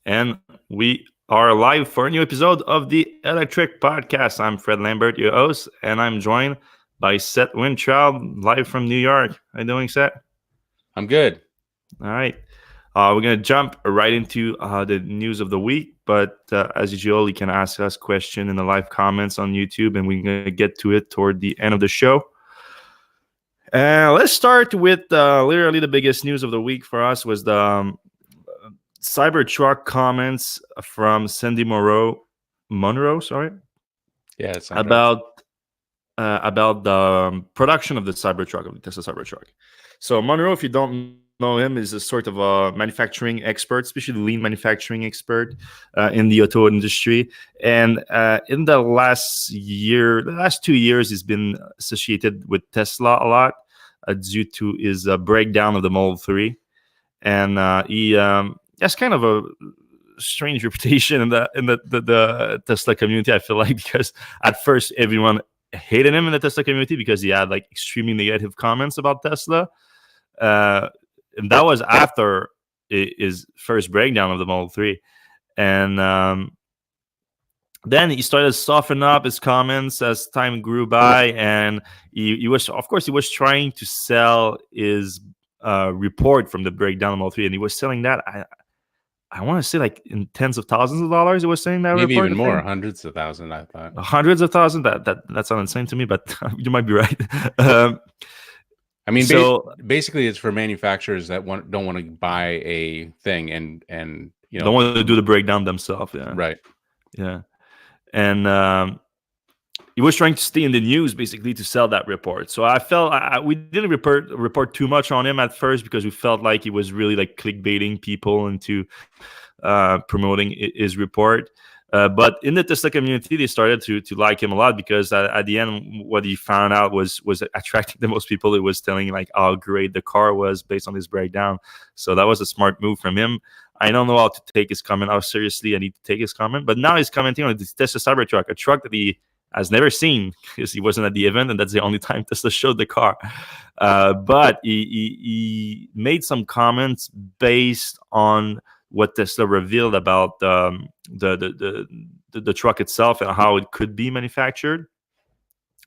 And we are live for a new episode of the Electrek Podcast. I'm Fred Lambert, your host, and I'm joined by Seth Winchild, live from New York. How you doing, Seth? I'm good. All right. We're going to jump right into the news of the week. But as usual, you can ask us questions in the live comments on YouTube, and we're going to get to it toward the end of the show. Let's start with literally the biggest news of the week for us was the Cybertruck comments from Cindy Monroe, sorry. Yeah, it's about the production of the Cybertruck, of the Tesla Cybertruck. So Monroe, if you don't know him, is a sort of a manufacturing expert, especially lean manufacturing expert in the auto industry. And in the last 2 years, he's been associated with Tesla a lot due to his breakdown of the Model 3. And he has kind of a strange reputation in the Tesla community, I feel like, because at first everyone hated him in the Tesla community because he had like extremely negative comments about Tesla. And that was after his first breakdown of the Model 3. And then he started to soften up his comments as time grew by. And he was trying to sell his report from the breakdown of Model 3. And he was selling that, I want to say like in tens of thousands of dollars. He was saying that maybe report, even more, hundreds of thousands. I thought hundreds of thousands. That sounds insane to me, but you might be right. I mean, so basically, it's for manufacturers that don't want to buy a thing and don't want to do the breakdown themselves. Yeah, right. Yeah, and he was trying to stay in the news basically to sell that report. So I felt we didn't report too much on him at first because we felt like he was really like clickbaiting people into promoting his report. But in the Tesla community, they started to like him a lot because at the end, what he found out was attracting the most people. It was telling like how great the car was based on his breakdown. So that was a smart move from him. I don't know how to take his comment, how seriously I need to take his comment. But now he's commenting on the Tesla Cybertruck, a truck that he has never seen because he wasn't at the event, and that's the only time Tesla showed the car. But he made some comments based on what Tesla revealed about the truck itself and how it could be manufactured.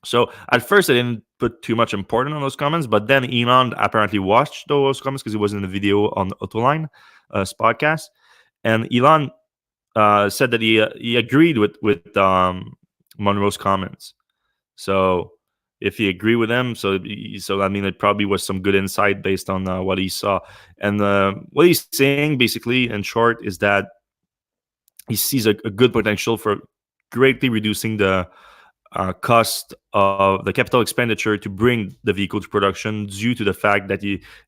So at first I didn't put too much importance on those comments, but then Elon apparently watched those comments because he was in the video on Autoline podcast, and Elon said that he agreed with Monroe's comments. So if he agreed with them, so I mean, it probably was some good insight based on what he saw. And what he's saying, basically, in short, is that he sees a good potential for greatly reducing the cost of the capital expenditure to bring the vehicle to production due to the fact that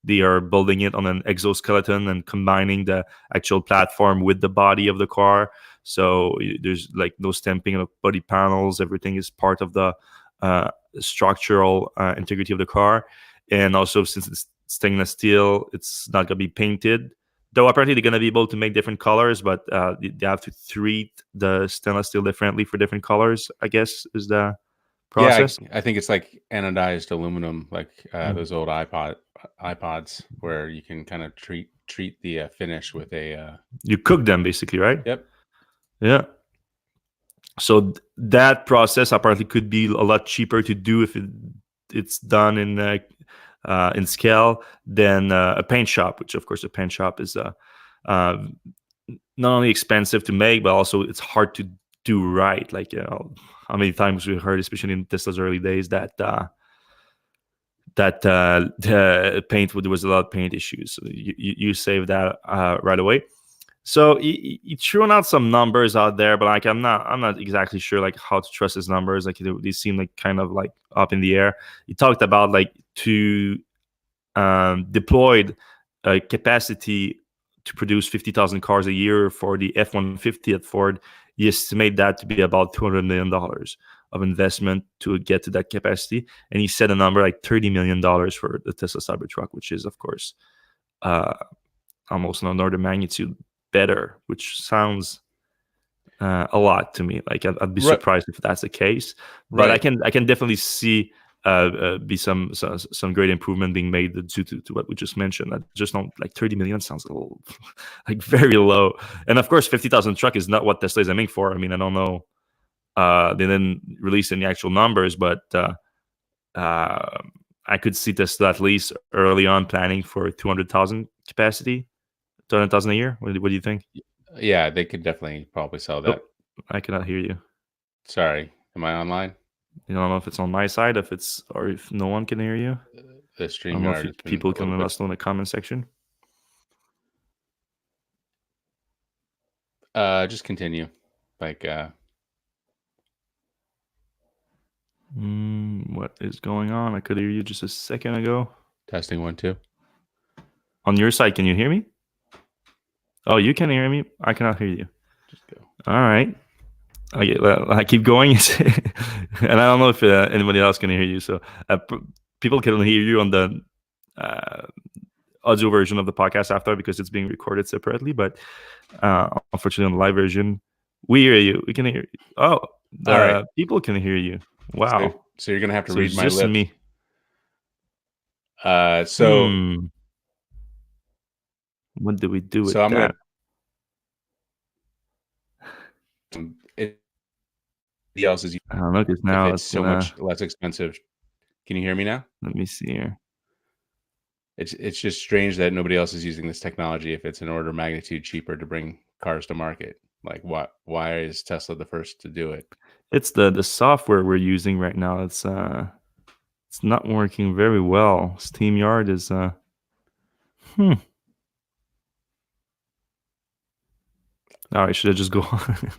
they are building it on an exoskeleton and combining the actual platform with the body of the car. So there's like no stamping of body panels. Everything is part of the structural integrity of the car. And also, since it's stainless steel, it's not going to be painted. Though apparently they're going to be able to make different colors, but they have to treat the stainless steel differently for different colors, I guess, is the process. Yeah, I think it's like anodized aluminum, like those old iPods, where you can kind of treat the finish with a... You cook them, basically, right? Yep. Yeah. So that process apparently could be a lot cheaper to do if it's done in scale than a paint shop, which of course a paint shop is not only expensive to make, but also it's hard to do right. Like, you know, how many times we heard, especially in Tesla's early days, that the paint, there was a lot of paint issues. So you save that right away. So he threw out some numbers out there, but like I'm not exactly sure like how to trust his numbers. Like they seem like kind of like up in the air. He talked about like to deployed capacity to produce 50,000 cars a year for the F-150 at Ford. He estimate that to be about $200 million of investment to get to that capacity, and he said a number like $30 million for the Tesla Cybertruck, which is of course almost an order of magnitude better, which sounds a lot to me. Like I'd be surprised if that's the case, but I can definitely see be some great improvement being made due to what we just mentioned. I just don't like 30 million sounds a little like very low. And of course, 50,000 truck is not what Tesla is aiming for. I mean, I don't know. They didn't release any actual numbers, but I could see Tesla at least early on planning for 200,000 capacity, 200,000 a year. What do you think? Yeah, they could definitely probably sell that. Oh, I cannot hear you. Sorry, am I online? I don't know if it's on my side, if no one can hear you. The I don't know StreamYard. if people can let us know in the comment section. Just continue. Like, what is going on? I could hear you just a second ago. testing 1 2. On your side, can you hear me? Oh, you can hear me. I cannot hear you. Just go. All right. I keep going, and I don't know if anybody else can hear you. So people can hear you on the audio version of the podcast after because it's being recorded separately. But unfortunately, on the live version, we hear you. We can hear you. Oh, all right. People can hear you. Wow. So you're gonna have to read my just lips. Me. What do we do with I'm that? Else is I don't know because now it's so much less expensive. Can you hear me now? Let me see here. It's just strange that nobody else is using this technology if it's an order of magnitude cheaper to bring cars to market. Like, why is Tesla the first to do it? It's the software we're using right now. It's not working very well. SteamYard is All right, should I just go on?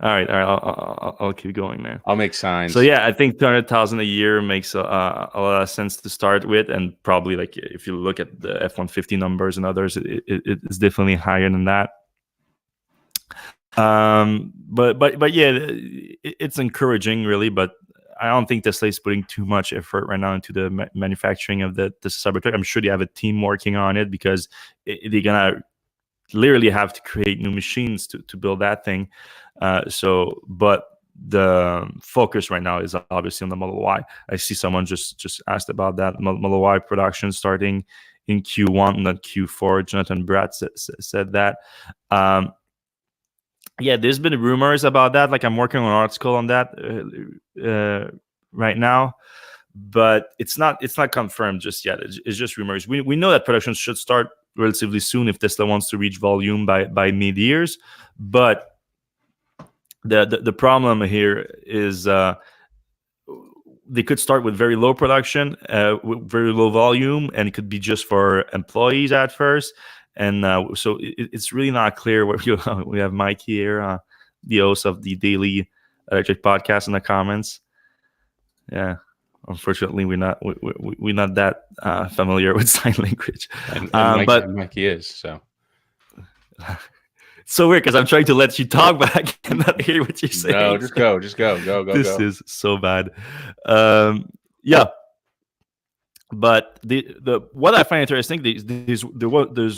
All right. I'll keep going, man. I'll make signs. So yeah, I think 200,000 a year makes a lot of sense to start with, and probably like if you look at the F-150 numbers and others, it's definitely higher than that. But yeah, it's encouraging, really. But I don't think Tesla is putting too much effort right now into the manufacturing of the Cybertruck. I'm sure they have a team working on it because they're gonna literally have to create new machines to build that thing. But the focus right now is obviously on the Model Y. I see someone just asked about that. Model Y production starting in Q1, not Q4. Jonathan Bratt said that. Yeah, there's been rumors about that. Like I'm working on an article on that right now, but it's not confirmed just yet. It's just rumors. We know that production should start relatively soon if Tesla wants to reach volume by mid-years, but the problem here is they could start with very low production, with very low volume, and it could be just for employees at first. And so it's really not clear what we have Mike here, the host of the daily Electrek Podcast, in the comments. Yeah, unfortunately, we're not that familiar with sign language. And but Mikey is so. It's so weird because I'm trying to let you talk, but I cannot hear what you're saying. No, just go. This is so bad. Yeah. But the what I find interesting, there's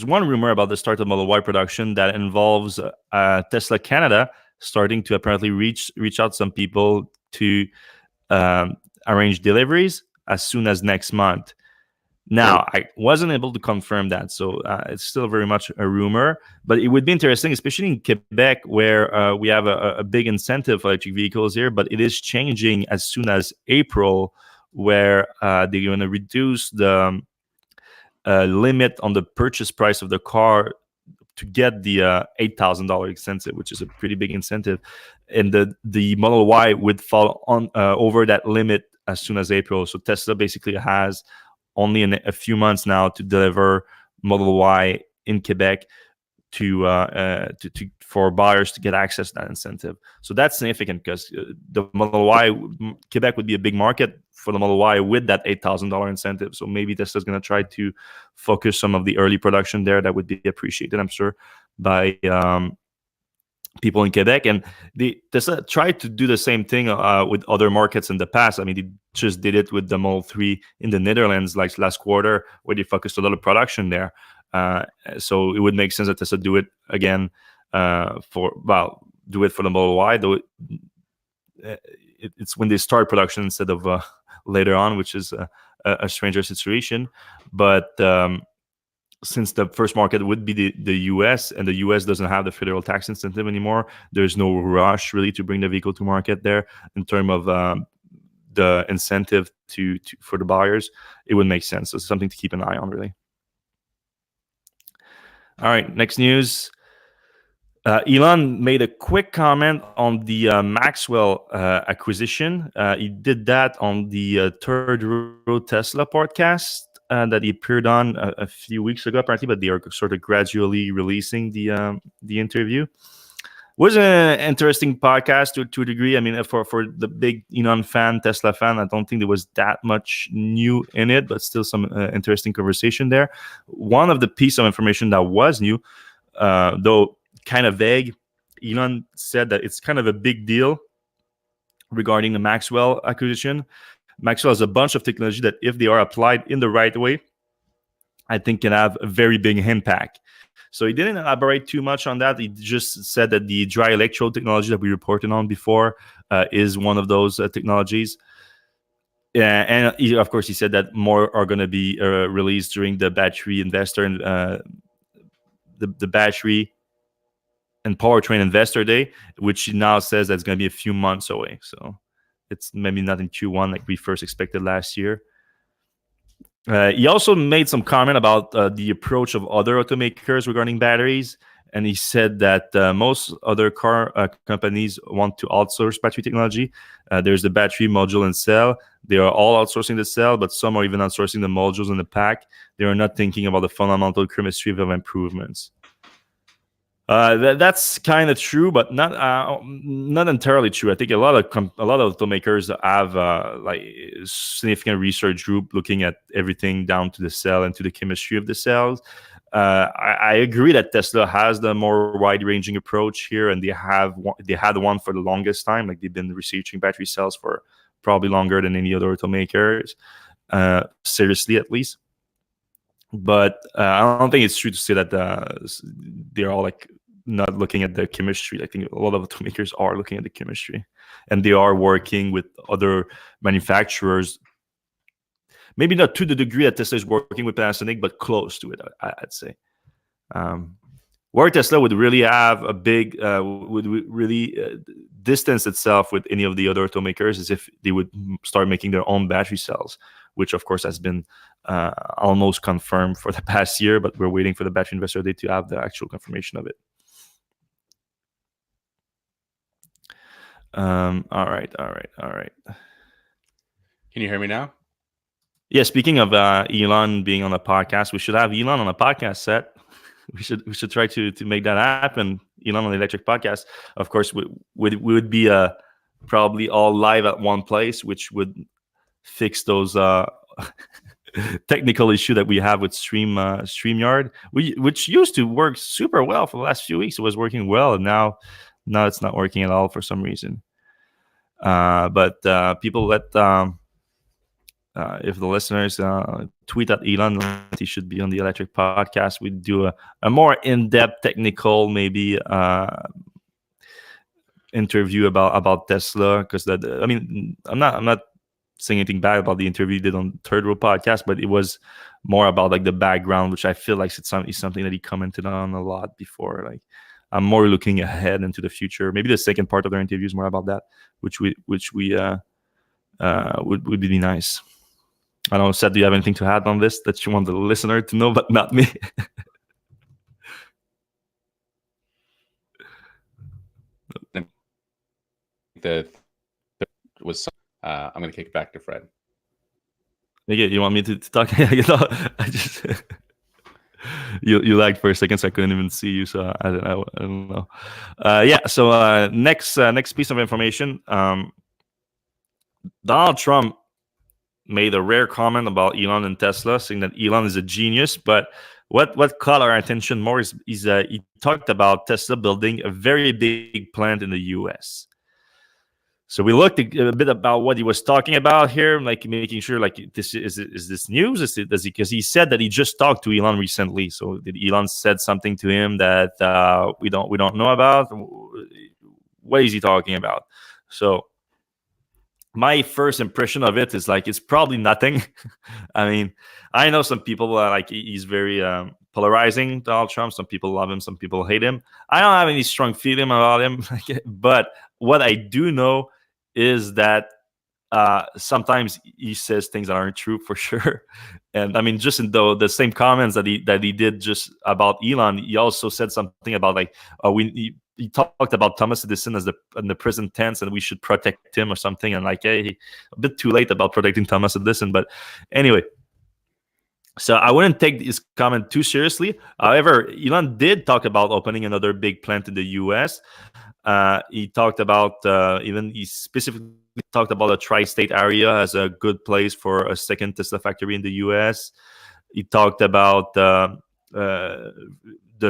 one rumor about the start of Model Y production that involves Tesla Canada starting to apparently reach out to some people to arrange deliveries as soon as next month. Now, I wasn't able to confirm that, so it's still very much a rumor. But it would be interesting, especially in Quebec, where we have a big incentive for electric vehicles here. But it is changing as soon as April, where they're going to reduce the limit on the purchase price of the car to get the $8,000 incentive, which is a pretty big incentive. And the Model Y would fall on over that limit as soon as April. So Tesla basically has only in a few months now to deliver Model Y in Quebec for buyers to get access to that incentive. So that's significant because the Model Y, Quebec would be a big market for the Model Y with that $8,000 incentive. So maybe Tesla's going to try to focus some of the early production there. That would be appreciated, I'm sure, by people in Quebec. And Tesla tried to do the same thing with other markets in the past. I mean, they just did it with the Model 3 in the Netherlands like last quarter, where they focused a lot of production there. So it would make sense that Tesla do it again do it for the Model Y. Though it's when they start production instead of later on, which is a stranger situation. But since the first market would be the US, and the US doesn't have the federal tax incentive anymore, there's no rush really to bring the vehicle to market there in terms of the incentive to for the buyers. It would make sense. So it's something to keep an eye on, really. All right, next news. Elon made a quick comment on the Maxwell acquisition. He did that on the Third Row Tesla podcast that he appeared on a few weeks ago, apparently, but they are sort of gradually releasing the interview. Was an interesting podcast to a degree. I mean, for the big Elon fan, Tesla fan, I don't think there was that much new in it, but still some interesting conversation there. One of the piece of information that was new, though kind of vague, Elon said that it's kind of a big deal regarding the Maxwell acquisition. Maxwell has a bunch of technology that, if they are applied in the right way, I think can have a very big impact. So he didn't elaborate too much on that. He just said that the dry electrode technology that we reported on before is one of those technologies. And of course, he said that more are going to be released during the battery investor and the battery and powertrain investor day, which he now says that's going to be a few months away. So it's maybe not in Q1 like we first expected last year. He also made some comment about the approach of other automakers regarding batteries. And he said that most other car companies want to outsource battery technology. There's the battery, module, and cell. They are all outsourcing the cell, but some are even outsourcing the modules and the pack. They are not thinking about the fundamental chemistry of improvements. That's kind of true, but not entirely true. I think a lot of automakers have like significant research group looking at everything down to the cell and to the chemistry of the cells. I agree that Tesla has the more wide-ranging approach here, and they had one for the longest time. Like, they've been researching battery cells for probably longer than any other automakers, seriously at least. But I don't think it's true to say that they're all like not looking at the chemistry. I think a lot of automakers are looking at the chemistry, and they are working with other manufacturers. Maybe not to the degree that Tesla is working with Panasonic, but close to it, I'd say. Where Tesla would really have a big, would really distance itself with any of the other automakers is if they would start making their own battery cells, which of course has been almost confirmed for the past year, but we're waiting for the Battery Investor Day to have the actual confirmation of it. All right. Can you hear me now? Yeah, speaking of Elon being on a podcast, we should have Elon on a podcast set. We should try to make that happen. Elon on the Electrek Podcast. Of course, we would be probably all live at one place, which would fix those technical issue that we have with StreamYard, which used to work super well for the last few weeks. It was working well, and now it's not working at all for some reason. But people let if the listeners tweet at Elon, he should be on the Electrek Podcast. We do a more in-depth technical, maybe interview about Tesla, because I mean, I'm not saying anything bad about the interview he did on Third Row Podcast, but it was more about like the background, which I feel like it's something that he commented on a lot before. Like, I'm more looking ahead into the future. Maybe the second part of their interview is more about that, which we would be nice. I don't know, Seth, do you have anything to add on this that you want the listener to know, but not me? I'm going to kick it back to Fred. You want me to talk? I just you lagged for a second, so I couldn't even see you. So I don't know. So next piece of information. Donald Trump made a rare comment about Elon and Tesla, saying that Elon is a genius. But what caught our attention more is he talked about Tesla building a very big plant in the U.S. So we looked a bit about what he was talking about here, like making sure, like, this is this news? Because he said that he just talked to Elon recently. So did Elon said something to him that we don't know about? What is he talking about? So my first impression of it is like it's probably nothing. I mean, I know some people like he's very polarizing, Donald Trump. Some people love him, some people hate him. I don't have any strong feeling about him, but what I do know is that sometimes he says things that aren't true for sure. And I mean, just in the same comments that he did just about Elon, he also said something about like he talked about Thomas Edison as in the present tense, and we should protect him or something. And like, hey, a bit too late about protecting Thomas Edison, but anyway. So I wouldn't take his comment too seriously. However, Elon did talk about opening another big plant in the U.S. He talked about he specifically talked about a tri-state area as a good place for a second Tesla factory in the U.S. He talked about the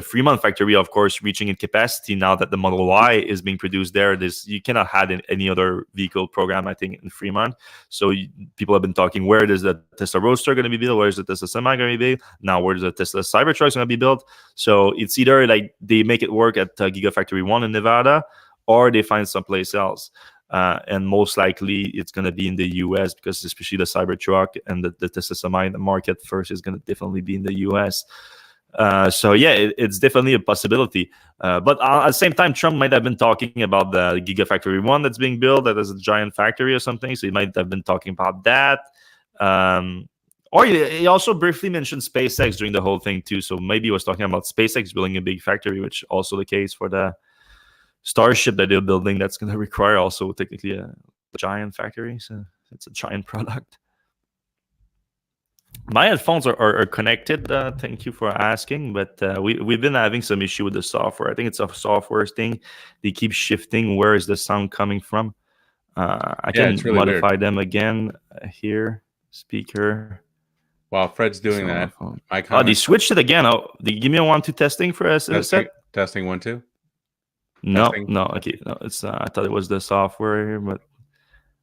Fremont factory, of course, reaching in capacity now that the Model Y is being produced there. You cannot have any other vehicle program, I think, in Fremont. So people have been talking, where is the Tesla Roadster going to be built? Where is the Tesla Semi going to be built? Now, where is the Tesla Cybertruck going to be built? So it's either like they make it work at Gigafactory 1 in Nevada, or they find someplace else. And most likely it's going to be in the US, because especially the Cybertruck and the Tesla Semi, the market first is going to definitely be in the US. So yeah, it's definitely a possibility. But at the same time, Trump might have been talking about the Gigafactory 1 that's being built, that is a giant factory or something. So he might have been talking about that. Or he also briefly mentioned SpaceX during the whole thing too. So maybe he was talking about SpaceX building a big factory, which also the case for the Starship that they're building. That's going to require also technically a giant factory. So it's a giant product. My headphones are connected. Thank you for asking, but we've been having some issue with the software. I think it's a software thing. They keep shifting. Where is the sound coming from? I can really modify weird. them again here. Speaker. While Fred's doing that, they switched it again. Oh, they give me a 1-2 testing for us. Testing 1 2. No, Testing. no, okay, no. It's I thought it was the software here, but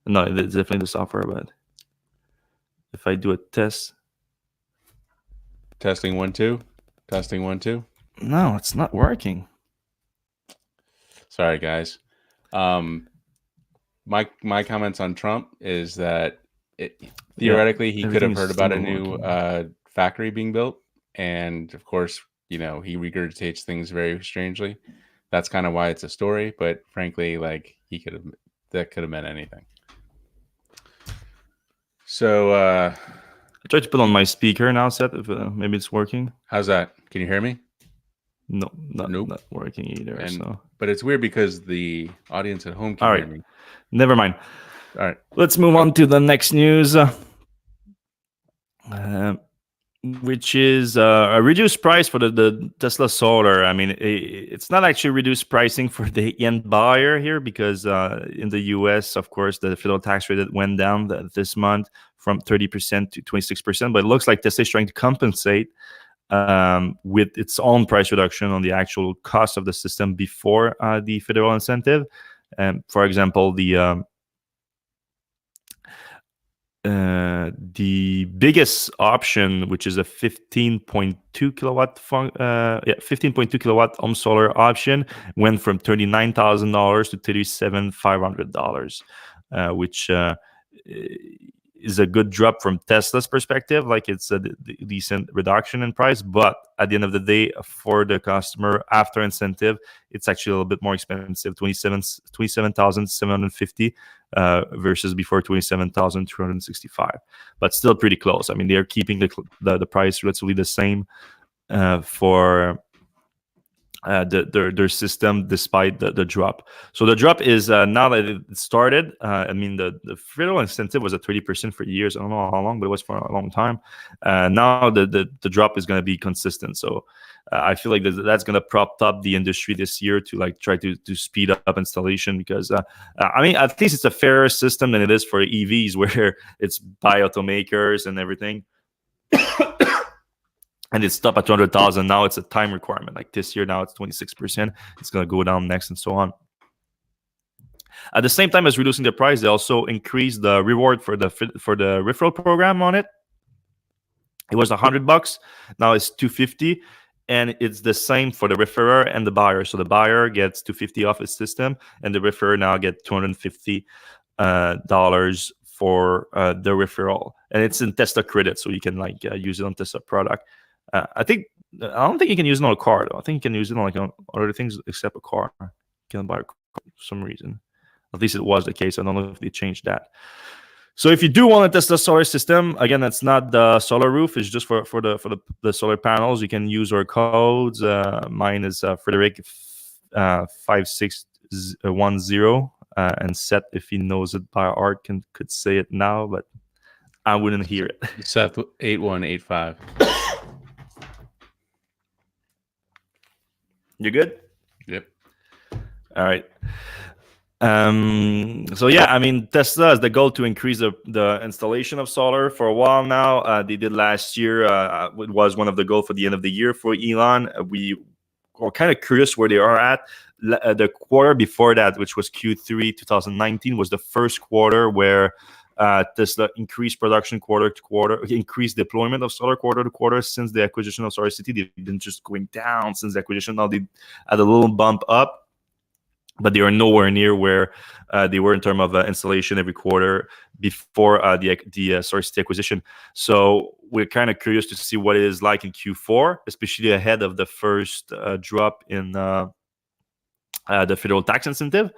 no, it's definitely the software. But if I do a test. Testing 1 2. Testing 1 2. No, it's not working. Sorry, guys. My comments on Trump is that theoretically he could have heard about a new factory being built, and of course, he regurgitates things very strangely. That's kind of why it's a story, but frankly, like that could have meant anything. So I tried to put on my speaker now, Seth. If maybe it's working. How's that? Can you hear me? No, not working either. But it's weird because the audience at home can hear me. Never mind. All right. Let's move on to the next news, which is a reduced price for the Tesla Solar. I mean, it's not actually reduced pricing for the end buyer here, because in the US, of course, the federal tax rate went down this month from 30% to 26%. But it looks like Tesla is trying to compensate with its own price reduction on the actual cost of the system before the federal incentive. For example, the biggest option, which is a 15.2 kilowatt 15.2 kilowatt home solar option, went from $39,000 to $37,500, which is a good drop from Tesla's perspective. Like, it's a decent reduction in price, but at the end of the day, for the customer after incentive, it's actually a little bit more expensive, $27,750 versus before $27,265, but still pretty close. I mean, they're keeping the price relatively the same for their system despite the drop. So the drop is now that it started. I mean, the federal incentive was at 30% for years. I don't know how long, but it was for a long time. Now the drop is going to be consistent. So I feel like that's going to prop up the industry this year to like try to speed up installation, because I mean, at least it's a fairer system than it is for EVs, where it's by automakers and everything. And it's stopped at 200,000. Now it's a time requirement. Like this year, now it's 26%. It's going to go down next, and so on. At the same time as reducing the price, they also increased the reward for the referral program on it. It was $100. Now it's $250, and it's the same for the referrer and the buyer. So the buyer gets $250 off his system, and the referrer now gets $250 dollars for the referral, and it's in Tesla credit, so you can like use it on Tesla product. I don't think you can use it on a car though. I think you can use it on like on other things except a car. You can buy a car for some reason. At least it was the case. I don't know if they changed that. So if you do want a Tesla solar system, again, that's not the solar roof. It's just for the solar panels. You can use our codes. Mine is Frederick 5610, and Seth, if he knows it by heart, could say it now, but I wouldn't hear it. Seth 8185. You good? Yep. All right. So yeah, I mean, Tesla has the goal to increase the installation of solar for a while now. They did last year. It was one of the goals for the end of the year for Elon. We are kind of curious where they are at. The quarter before that, which was Q3 2019, was the first quarter where Tesla increased production quarter to quarter, increased deployment of solar quarter to quarter since the acquisition of SolarCity. They've been just going down since the acquisition. Now they had a little bump up, but they are nowhere near where they were in terms of installation every quarter before the SolarCity acquisition. So we're kind of curious to see what it is like in Q4, especially ahead of the first drop in the federal tax incentive.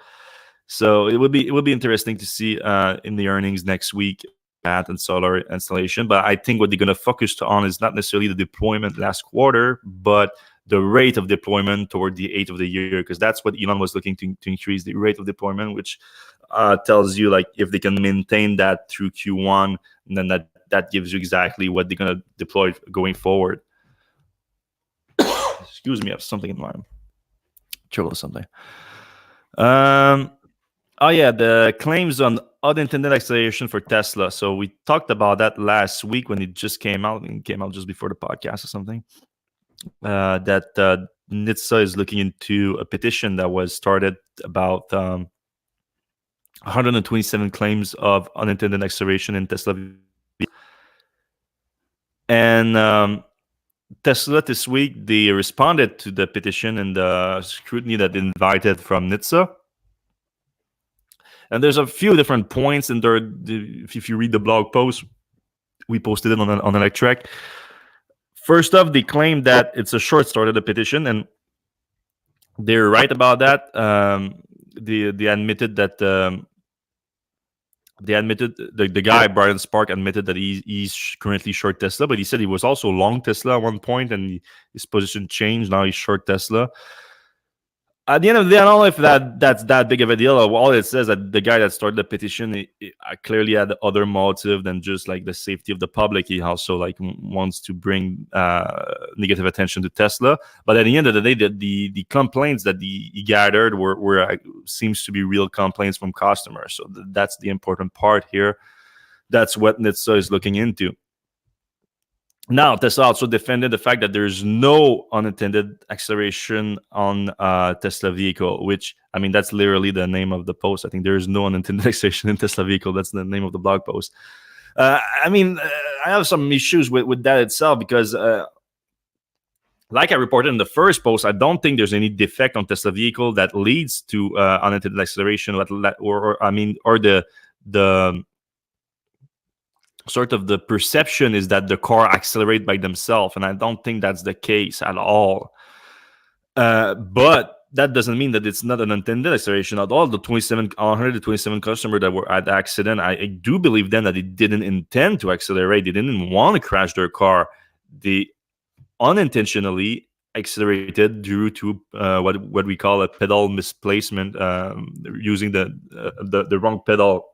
So it would be interesting to see in the earnings next week that and solar installation. But I think what they're going to focus on is not necessarily the deployment last quarter, but the rate of deployment toward the 8th of the year, because that's what Elon was looking to increase the rate of deployment, which tells you like if they can maintain that through Q1, then that gives you exactly what they're going to deploy going forward. Excuse me, I have something in mind. Trouble something. Oh yeah, the claims on unintended acceleration for Tesla. So we talked about that last week when it just came out. It came out just before the podcast or something. That NHTSA is looking into a petition that was started about 127 claims of unintended acceleration in Tesla. And Tesla this week, they responded to the petition and the scrutiny that they invited from NHTSA. And there's a few different points in there. If you read the blog post, we posted it on Electrek. First off, they claim that it's a short start of the petition, and they're right about that. They admitted that the guy Brian Spark admitted that he's currently short Tesla, but he said he was also long Tesla at one point, and his position changed. Now he's short Tesla. At the end of the day, I don't know if that's that big of a deal. All it says that the guy that started the petition he clearly had other motive than just like the safety of the public. He also like wants to bring negative attention to Tesla. But at the end of the day, the complaints that he gathered were seems to be real complaints from customers. So that's the important part here. That's what NHTSA is looking into. Now, Tesla also defended the fact that there's no unintended acceleration on Tesla vehicle, which, I mean, that's literally the name of the post. I think there is no unintended acceleration in Tesla vehicle. That's the name of the blog post. I mean, I have some issues with that itself because, like I reported in the first post, I don't think there's any defect on Tesla vehicle that leads to unintended acceleration, or the sort of the perception is that the car accelerate by themselves, and I don't think that's the case at all. But that doesn't mean that it's not an unintended acceleration at all. The 127 customers that were at the accident, I do believe then that they didn't intend to accelerate. They didn't want to crash their car. They unintentionally accelerated due to what we call a pedal misplacement, using the wrong pedal,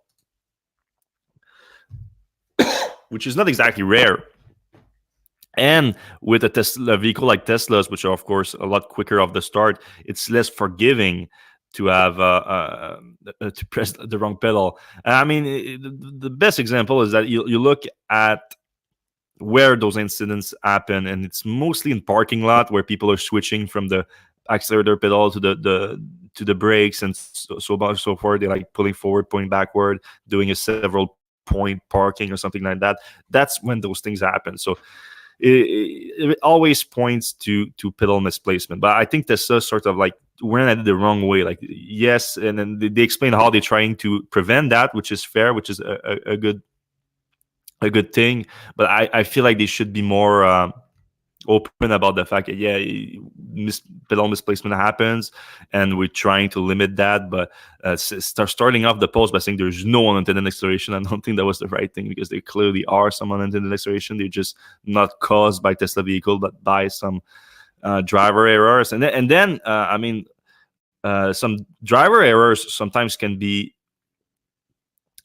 which is not exactly rare. And with a Tesla vehicle like Teslas, which are, of course, a lot quicker off the start, it's less forgiving to have to press the wrong pedal. I mean, the best example is that you look at where those incidents happen, and it's mostly in parking lot where people are switching from the accelerator pedal to the brakes and so forth. They're like pulling forward, pulling backward, doing a several point parking or something like that. That's when those things happen. So it always points to pedal misplacement. But I think Tesla sort of like went at it the wrong way. Like, yes, and then they explain how they're trying to prevent that, which is fair, which is a good thing. But I feel like they should be more open about the fact that pedal misplacement happens, and we're trying to limit that. But starting off the post by saying there's no unintended acceleration, I don't think that was the right thing, because there clearly are some unintended acceleration. They're just not caused by Tesla vehicle, but by some driver errors. And then some driver errors sometimes can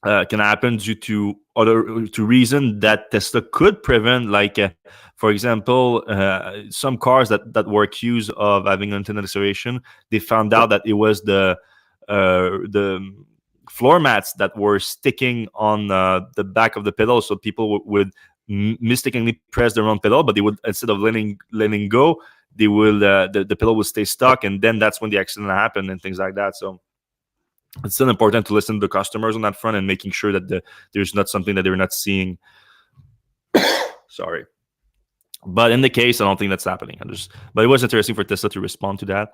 happen due to reason that Tesla could prevent. Like, for example, some cars that were accused of having unintended acceleration, they found out that it was the floor mats that were sticking on the back of the pedal, so people would mistakenly press the wrong pedal, but they would, instead of letting go, they will the pedal will stay stuck, and then that's when the accident happened and things like that. So it's still important to listen to the customers on that front and making sure that there's not something that they're not seeing. Sorry. But in the case, I don't think that's happening. But it was interesting for Tesla to respond to that.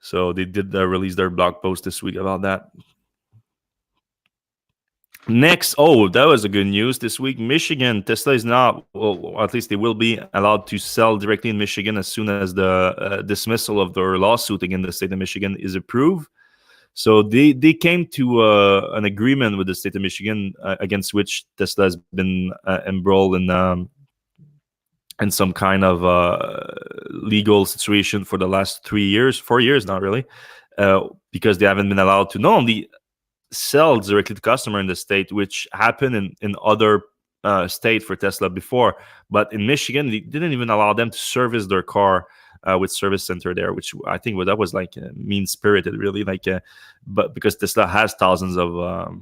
So they did release their blog post this week about that. Next, that was a good news this week. Michigan, Tesla is now, well, at least they will be allowed to sell directly in Michigan as soon as the dismissal of their lawsuit against the state of Michigan is approved. So they came to an agreement with the state of Michigan, against which Tesla has been embroiled in some kind of legal situation for the last 4 years now, really, because they haven't been allowed to not only sell directly to customer in the state, which happened in other state for Tesla before, but in Michigan they didn't even allow them to service their car with service center there, which I think that was like mean spirited, really. Like, but because Tesla has thousands of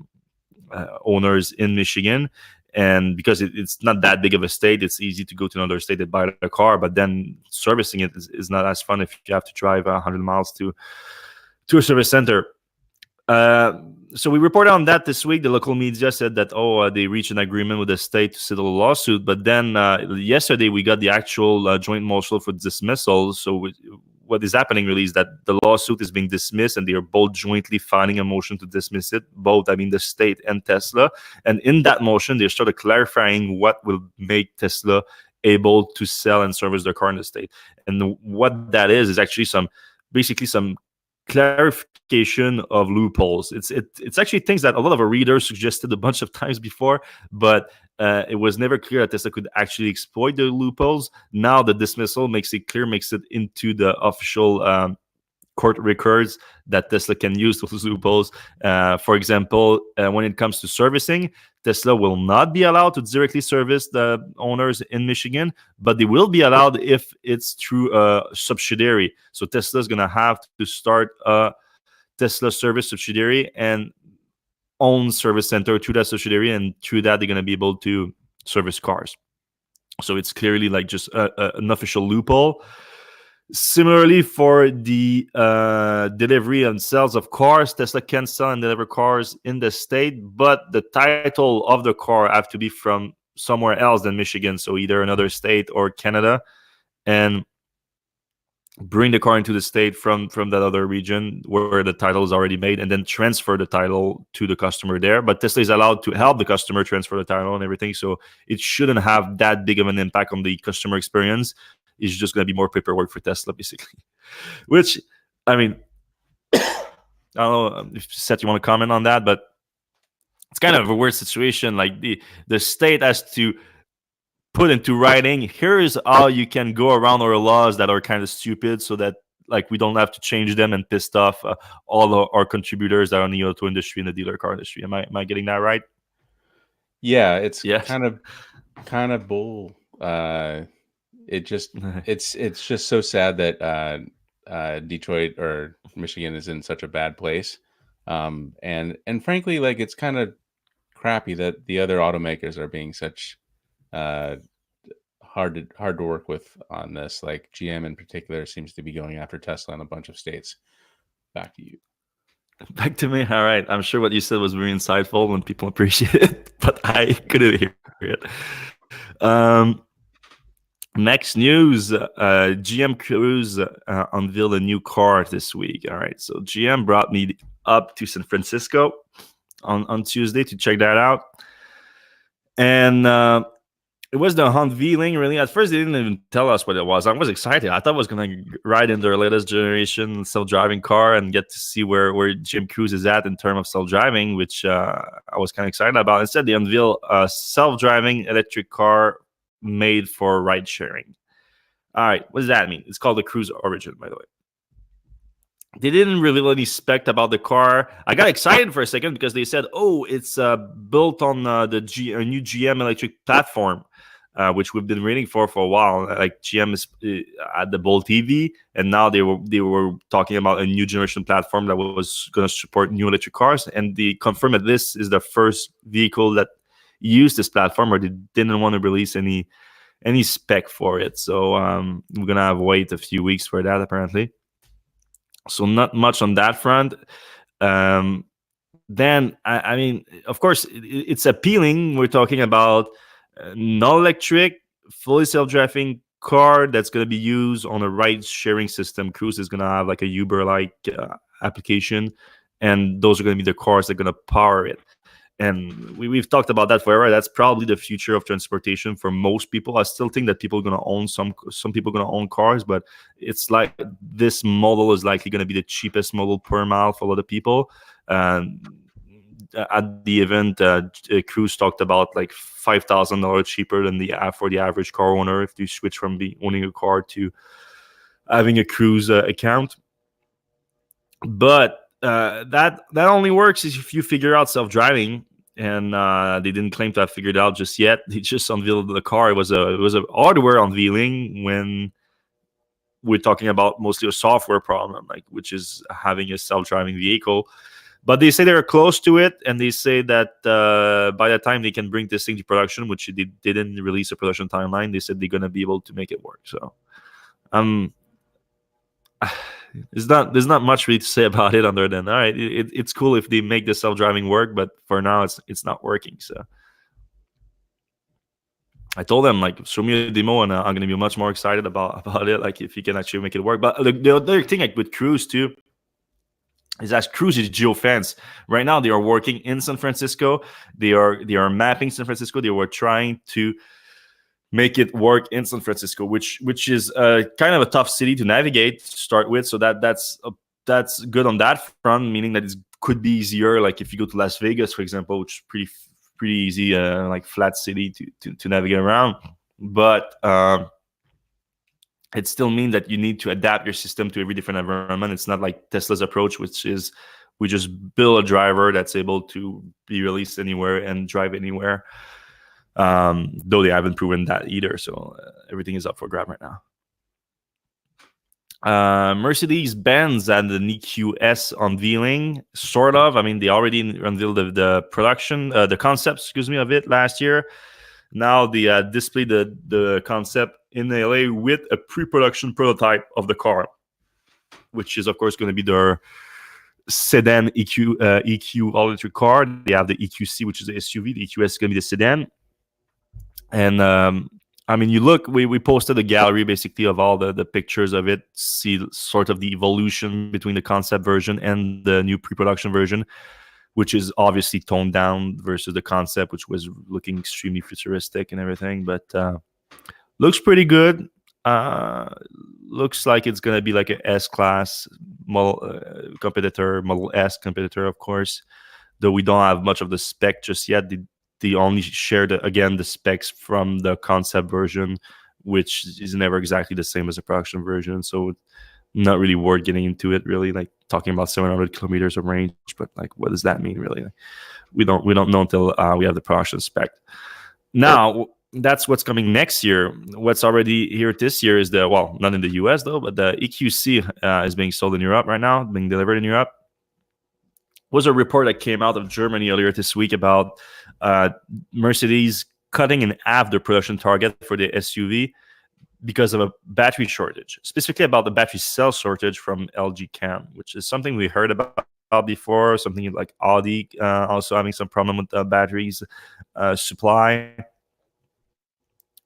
owners in Michigan, and because it's not that big of a state, it's easy to go to another state and buy a car, but then servicing it is not as fun if you have to drive 100 miles to a service center. So we reported on that this week. The local media said that they reached an agreement with the state to settle a lawsuit, but then yesterday we got the actual joint motion for dismissal. So what is happening really is that the lawsuit is being dismissed, and they are both jointly filing a motion to dismiss it, both, I mean, the state and Tesla. And in that motion, they started clarifying what will make Tesla able to sell and service their car in the state. And what that is actually some clarification of loopholes. It's actually things that a lot of our readers suggested a bunch of times before, but it was never clear that Tesla could actually exploit the loopholes. Now the dismissal makes it clear, makes it into the official court records that Tesla can use those loopholes. For example, when it comes to servicing, Tesla will not be allowed to directly service the owners in Michigan, but they will be allowed if it's through a subsidiary. So Tesla is going to have to start a Tesla service subsidiary and own service center through that subsidiary, and through that they're going to be able to service cars. So it's clearly like just an official loophole. Similarly, for the delivery and sales of cars, Tesla can sell and deliver cars in the state, but the title of the car have to be from somewhere else than Michigan, so either another state or Canada, and bring the car into the state from that other region where the title is already made, and then transfer the title to the customer there. But Tesla is allowed to help the customer transfer the title and everything, so it shouldn't have that big of an impact on the customer experience. It's just going to be more paperwork for Tesla, basically. Which, I mean, I don't know if Seth, you want to comment on that, but it's kind of a weird situation. Like the state has to put into writing, here's how you can go around our laws that are kind of stupid, so that like we don't have to change them and piss off all our contributors that are in the auto industry and the dealer car industry. Am I getting that right? Yeah, it's kind of bull. It's just so sad that Detroit or Michigan is in such a bad place, and frankly, like, it's kind of crappy that the other automakers are being such hard to work with on this. Like GM in particular seems to be going after Tesla in a bunch of states. Back to you. Back to me. All right. I'm sure what you said was very insightful and people appreciate it, but I couldn't hear it. Next news, GM Cruise unveiled a new car this week. All right, so GM brought me up to San Francisco on Tuesday to check that out. And it was the unveiling, really. At first, they didn't even tell us what it was. I was excited. I thought I was going to ride in their latest generation self-driving car and get to see where GM Cruise is at in terms of self-driving, which I was kind of excited about. Instead, they unveiled a self-driving electric car made for ride sharing. All right, what does that mean? It's called the Cruise Origin, by the way. They didn't reveal any spec about the car. I got excited for a second because they said, "Oh, it's built on a new GM electric platform," which we've been waiting for a while. Like GM is at the Bolt EV, and now they were talking about a new generation platform that was going to support new electric cars. And they confirmed that this is the first vehicle that used this platform, or they didn't want to release any spec for it. So we're gonna have to wait a few weeks for that, apparently. So not much on that front. Then I mean, of course, it's appealing. We're talking about non-electric, fully self-driving car that's going to be used on a ride-sharing system. Cruise is going to have like a Uber-like application, and those are going to be the cars that are going to power it. And we've talked about that forever. That's probably the future of transportation for most people. I still think that people are going to own some people are going to own cars, but it's like this model is likely going to be the cheapest model per mile for a lot of people. At the event, Cruise talked about like $5,000 cheaper than for the average car owner if you switch from owning a car to having a Cruise account. But that only works if you figure out self-driving, and they didn't claim to have figured it out just yet. They just unveiled the car. It was a hardware unveiling when we're talking about mostly a software problem, like which is having a self-driving vehicle. But they say they're close to it, and they say that by the time they can bring this thing to production, which they didn't release a production timeline, they said they're going to be able to make it work. So there's not much really to say about it other than all right, it's cool if they make the self-driving work, but for now it's not working. So I told them, like, show me a demo and I'm going to be much more excited about it, like if you can actually make it work. But the other thing, like with Cruise too, is that Cruise is geofence. Right now they are working in San Francisco. They are mapping San Francisco. They were trying to make it work in San Francisco, which is kind of a tough city to navigate to start with. So that's good on that front, meaning that it could be easier. Like if you go to Las Vegas, for example, which is pretty easy, like flat city to navigate around. But it still means that you need to adapt your system to every different environment. It's not like Tesla's approach, which is we just build a driver that's able to be released anywhere and drive anywhere. Though they haven't proven that either, so everything is up for grab right now. Mercedes-Benz and the EQS unveiling, sort of. I mean, they already unveiled the production, the concept, of it last year. Now they displayed the concept in LA with a pre-production prototype of the car, which is of course going to be their sedan EQ all-electric car. They have the EQC, which is the SUV. The EQS is going to be the sedan. And I mean, you look, we posted a gallery basically of all the pictures of it, see sort of the evolution between the concept version and the new pre-production version, which is obviously toned down versus the concept, which was looking extremely futuristic and everything. But looks pretty good. Looks like it's going to be like an S-Class model competitor, Model S competitor, of course, though we don't have much of the spec just yet. They only shared, again, the specs from the concept version, which is never exactly the same as the production version. So not really worth getting into it, really, like talking about 700 kilometers of range. But like, what does that mean, really? Like, we don't know until we have the production spec. Now, that's what's coming next year. What's already here this year is not in the US, though, but the EQC is being sold in Europe right now, being delivered in Europe. Was a report that came out of Germany earlier this week about Mercedes cutting in half their production target for the SUV because of a battery shortage, specifically about the battery cell shortage from LG Chem, which is something we heard about before, something like Audi also having some problem with the batteries supply.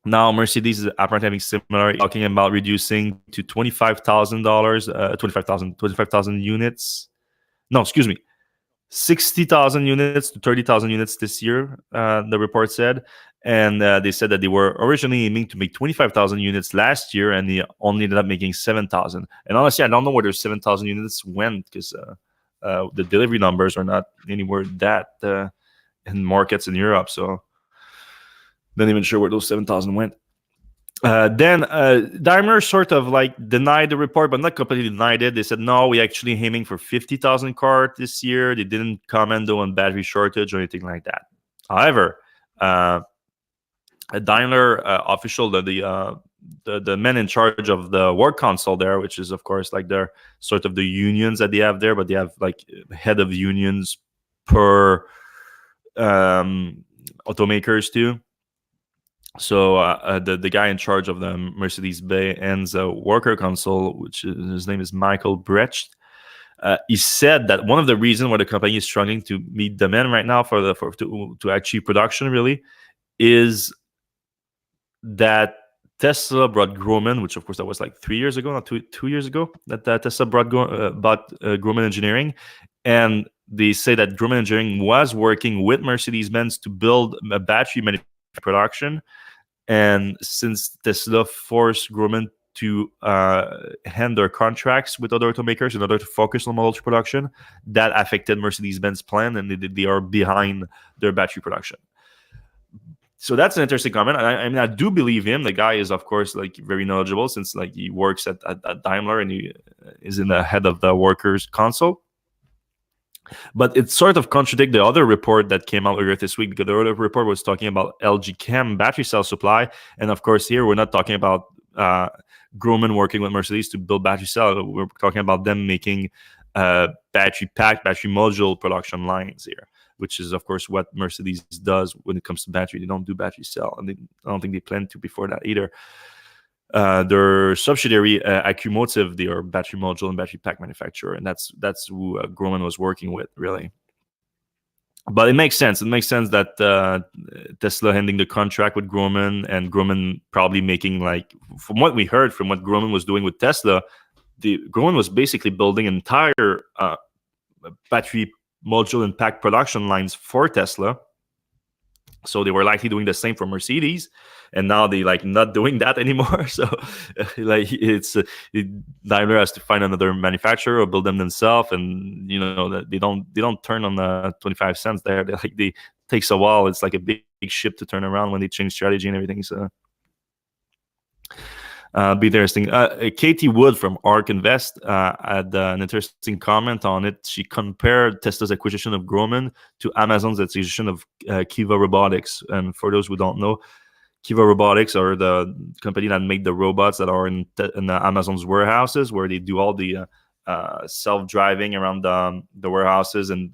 Now Mercedes is apparently having similar, talking about reducing to $25,000, 25,000 units. No, excuse me, 60,000 units to 30,000 units this year, the report said. And they said that they were originally aiming to make 25,000 units last year, and they only ended up making 7,000. And honestly, I don't know where those 7,000 units went, because the delivery numbers are not anywhere that in markets in Europe. So not even sure where those 7,000 went. Then Daimler sort of like denied the report, but not completely denied it. They said, no, we actually aiming for 50,000 cars this year. They didn't comment though on battery shortage or anything like that. However, a Daimler official, the men in charge of the work council there, which is of course like their sort of the unions that they have there, but they have like head of unions per automakers too. So the guy in charge of the Mercedes-Benz Worker Council, which his name is Michael Brecht, he said that one of the reasons why the company is struggling to meet demand right now to achieve production really is that Tesla brought Grumman, which of course that was like 3 years ago, not two years ago, that Tesla bought Grumman Engineering, and they say that Grumman Engineering was working with Mercedes-Benz to build a battery manufacturing production. And since Tesla forced Grumman to hand their contracts with other automakers in order to focus on Model 3 production, that affected Mercedes-Benz plan, and they are behind their battery production. So that's an interesting comment. I mean, I do believe him. The guy is, of course, like very knowledgeable, since like he works at Daimler and he is in the head of the workers' council. But it sort of contradicts the other report that came out earlier this week, because the other report was talking about LG Chem battery cell supply. And of course, here we're not talking about Grumman working with Mercedes to build battery cell. We're talking about them making battery pack, battery module production lines here, which is, of course, what Mercedes does when it comes to battery. They don't do battery cell, and I don't think they plan to before that either. Their subsidiary Accumotive, they are battery module and battery pack manufacturer, and that's who Grumman was working with, really. But it makes sense. It makes sense that Tesla handing the contract with Grumman, and Grumman probably making, like, from what we heard, from what Grumman was doing with Tesla, Grumman was basically building entire battery module and pack production lines for Tesla. So they were likely doing the same for Mercedes, and now they like not doing that anymore. So like Daimler has to find another manufacturer or build them themselves, and that they don't turn on the 25 cents there. They takes a while. It's like a big ship to turn around when they change strategy and everything. So be interesting. Katie Wood from ARK Invest had an interesting comment on it. She compared Tesla's acquisition of Grumman to Amazon's acquisition of Kiva Robotics. And for those who don't know, Kiva Robotics are the company that made the robots that are in Amazon's warehouses, where they do all the self-driving around the warehouses and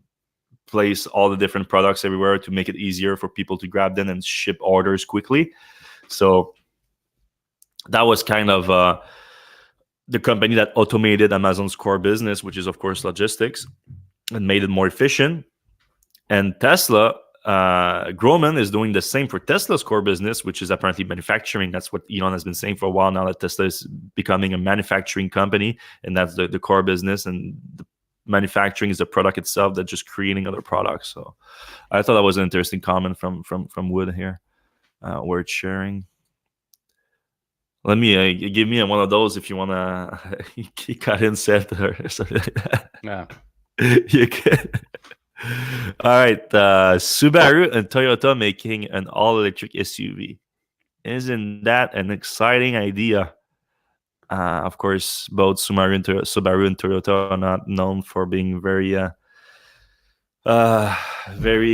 place all the different products everywhere to make it easier for people to grab them and ship orders quickly. So that was kind of the company that automated Amazon's core business, which is, of course, logistics, and made it more efficient. And Tesla, Grumman is doing the same for Tesla's core business, which is apparently manufacturing. That's what Elon has been saying for a while now, that Tesla is becoming a manufacturing company, and that's the core business. And the manufacturing is the product itself, that's just creating other products. So I thought that was an interesting comment from Wood here, worth sharing. Let me give me one of those if you want to cut in set or something like that. Yeah. You can. All right. Subaru and Toyota making an all-electric SUV. Isn't that an exciting idea? Of course, both Subaru and Toyota are not known for being very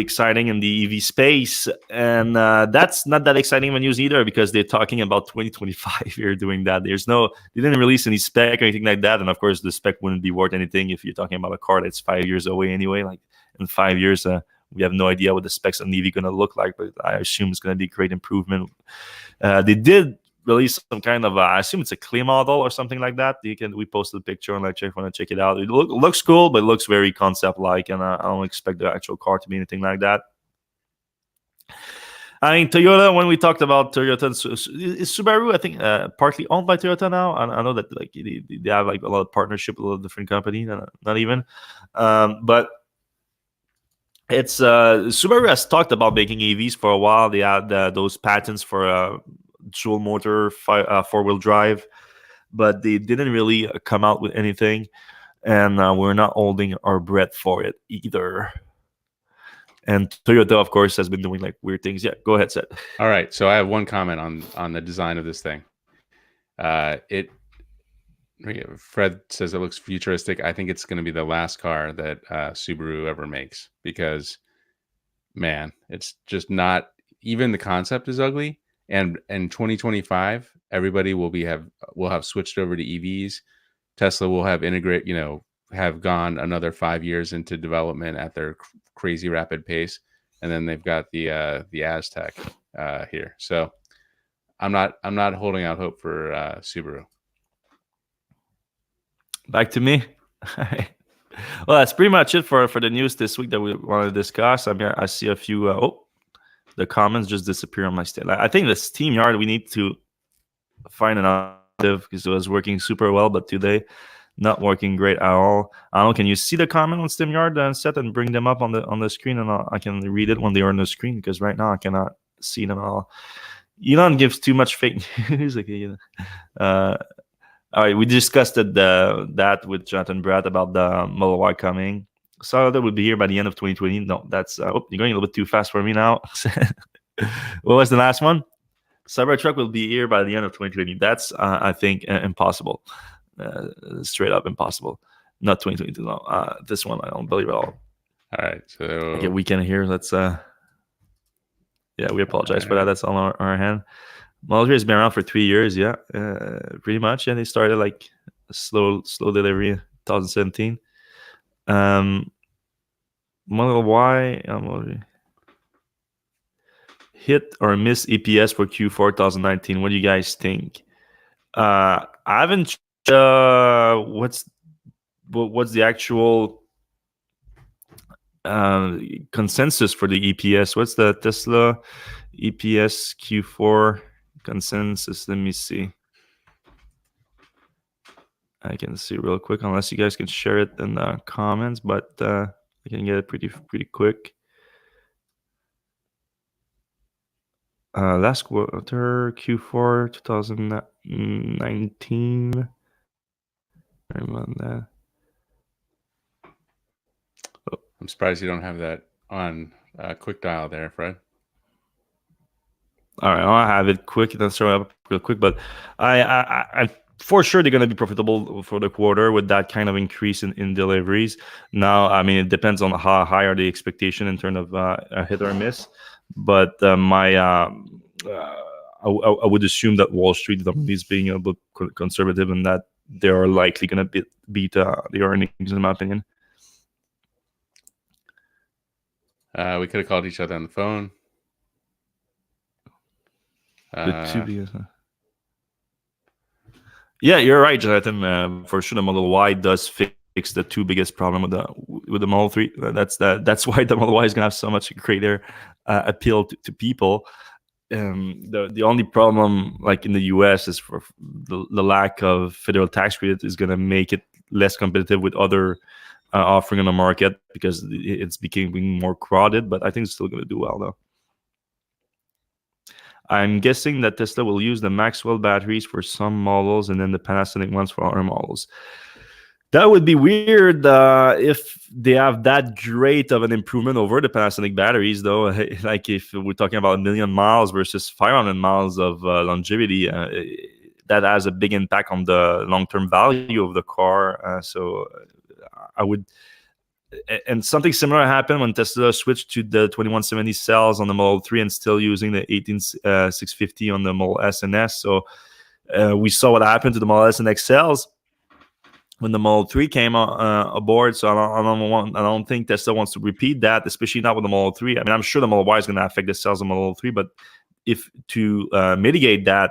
exciting in the EV space, and that's not that exciting of a news either, because they're talking about 2025 here doing that. They didn't release any spec or anything like that, and of course the spec wouldn't be worth anything if you're talking about a car that's 5 years away anyway. Like in 5 years, we have no idea what the specs on EV going to look like, but I assume it's going to be a great improvement. They did release some kind of I assume it's a clay model or something like that. We posted a picture on Electrek if you want to check it out. It looks cool, but it looks very concept like, and I don't expect the actual car to be anything like that. I mean, Toyota. When we talked about Toyota, and is Subaru, I think, partly owned by Toyota now. I know that like they have like a lot of partnership with a lot of different companies. Not even, but it's Subaru has talked about making EVs for a while. They had those patents for dual motor 4-wheel drive, but they didn't really come out with anything, and we're not holding our breath for it either. And Toyota, of course, has been doing like weird things. Yeah, go ahead, Seth. All right, so I have one comment on the design of this thing. Fred says it looks futuristic. I think it's going to be the last car that Subaru ever makes, because, man, it's just not. Even the concept is ugly. And in 2025, everybody will have switched over to EVs. Tesla will have have gone another 5 years into development at their crazy rapid pace, and then they've got the Aztec here. So I'm not holding out hope for Subaru. Back to me. Well, that's pretty much it for the news this week that we want to discuss. I mean, I see a few. The comments just disappear on my state. I think the SteamYard, we need to find an alternative, because it was working super well, but today not working great at all. I don't know. Can you see the comment on SteamYard, Seth, and bring them up on the screen, and I can read it when they are on the screen, because right now I cannot see them at all. Elon gives too much fake news. All right, we discussed that with Jonathan Brad about the Model Y coming. So that would be here by the end of 2020. No, that's you're going a little bit too fast for me now. What was the last one? Cybertruck will be here by the end of 2020. That's I think impossible. Straight up impossible. Not 2022. No, this one I don't believe at all. All right, so okay, weekend here. Let's we apologize for that. That's on our hand. Model 3 has been around for 3 years. Yeah, pretty much. And they started like slow delivery 2017. Model Y hit or miss EPS for Q4 2019. What do you guys think? I haven't. What's the actual consensus for the EPS? What's the Tesla EPS Q4 consensus? Let me see. I can see real quick, unless you guys can share it in the comments, but I can get it pretty quick. Last quarter, Q4 2019. Sorry about that. Oh. I'm surprised you don't have that on quick dial there, Fred. All right, I'll have it quick. Let's throw it up real quick, but I for sure they're going to be profitable for the quarter with that kind of increase in deliveries. Now, I mean, it depends on how high are the expectation in terms of a hit or miss. But I would assume that Wall Street is being a bit conservative, and that they are likely going to beat the earnings, in my opinion. We could have called each other on the phone. Yeah, you're right, Jonathan. For sure, the Model Y does fix the two biggest problem with the Model 3. That's why the Model Y is gonna have so much greater appeal to people. The only problem, like in the US, is for the lack of federal tax credit is gonna make it less competitive with other offering on the market, because it's becoming more crowded. But I think it's still gonna do well though. I'm guessing that Tesla will use the Maxwell batteries for some models and then the Panasonic ones for other models. That would be weird if they have that great of an improvement over the Panasonic batteries, though. Like if we're talking about 1 million miles versus 500 miles of longevity, that has a big impact on the long-term value of the car. So I would... And something similar happened when Tesla switched to the 2170 cells on the Model 3 and still using the 18650 on the Model S and S. So we saw what happened to the Model S and X cells when the Model 3 came aboard. So I don't think Tesla wants to repeat that, especially not with the Model 3. I mean, I'm sure the Model Y is going to affect the cells of Model 3, but if to mitigate that,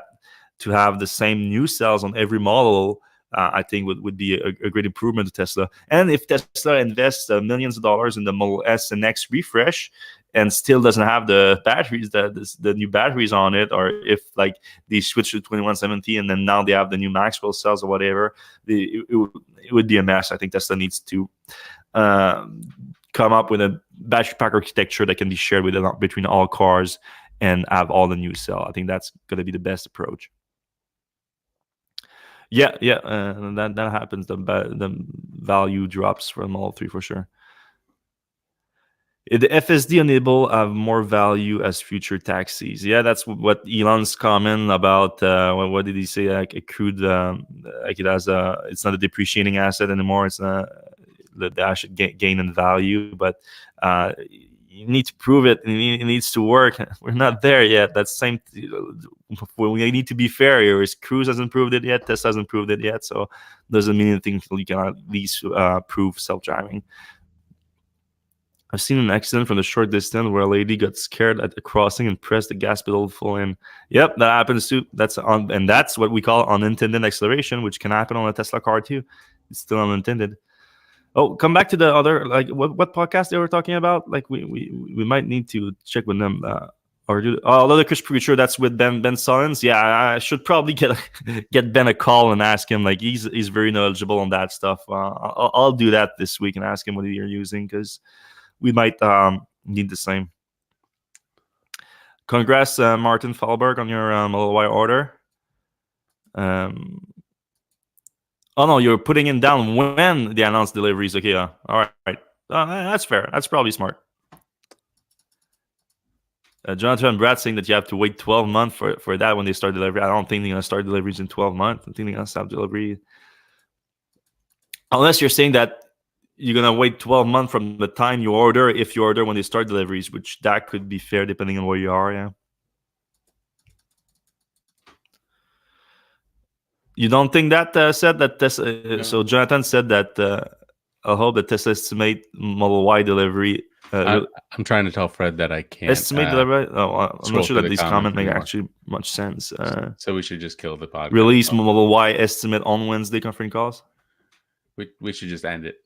to have the same new cells on every model, I think would be a great improvement to Tesla. And if Tesla invests millions of dollars in the Model S and X refresh, and still doesn't have the batteries, the new batteries on it, or if like they switch to 2170 and then now they have the new Maxwell cells or whatever, it would be a mess. I think Tesla needs to come up with a battery pack architecture that can be shared between all cars and have all the new cell. I think that's going to be the best approach. Yeah, that happens. The value drops from Model 3 for sure. The FSD enable have more value as future taxis. Yeah, that's what Elon's comment about. What did he say? Like accrued, like it has it's not a depreciating asset anymore. It's not the asset gain in value, but you need to prove it. It needs to work. We're not there yet. That's same. We need to be fair here. Cruise hasn't proved it yet. Tesla hasn't proved it yet. So doesn't mean anything until you can at least prove self-driving. I've seen an accident from the short distance where a lady got scared at the crossing and pressed the gas pedal full in. Yep, that happens too. That's what we call unintended acceleration, which can happen on a Tesla car too. It's still unintended. Oh, come back to the other, like what podcast they were talking about. Like we might need to check with them. Although Chris Preacher, that's with Ben Sullins. Yeah, I should probably get Ben a call and ask him. Like he's very knowledgeable on that stuff. I'll do that this week and ask him what you're using, because we might need the same. Congrats, Martin Falberg, on your Model Y order. Oh no, you're putting it down when they announce deliveries. Okay, all right. That's fair. That's probably smart. Jonathan Brad saying that you have to wait 12 months for that when they start delivery. I don't think they're going to start deliveries in 12 months. I think they're going to stop delivery. Unless you're saying that you're going to wait 12 months from the time you order, if you order when they start deliveries, which that could be fair depending on where you are, yeah. You don't think that said that Tesla? No. So Jonathan said that I hope that Tesla estimate Model Y delivery. I'm trying to tell Fred that I can't estimate delivery. I'm not sure that these comments make actually much sense. So we should just kill the podcast. Release Model Y estimate on Wednesday. Conference calls. We should just end it.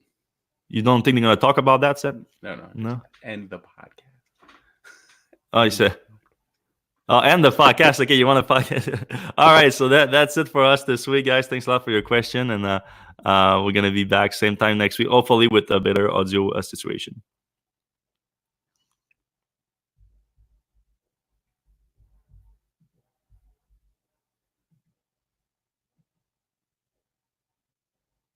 You don't think they're gonna talk about that, Seth? No. End the podcast. Oh, you said. Oh, and the podcast. Okay, you want a podcast? All right, so that's it for us this week, guys. Thanks a lot for your question, and we're gonna be back same time next week, hopefully with a better audio situation.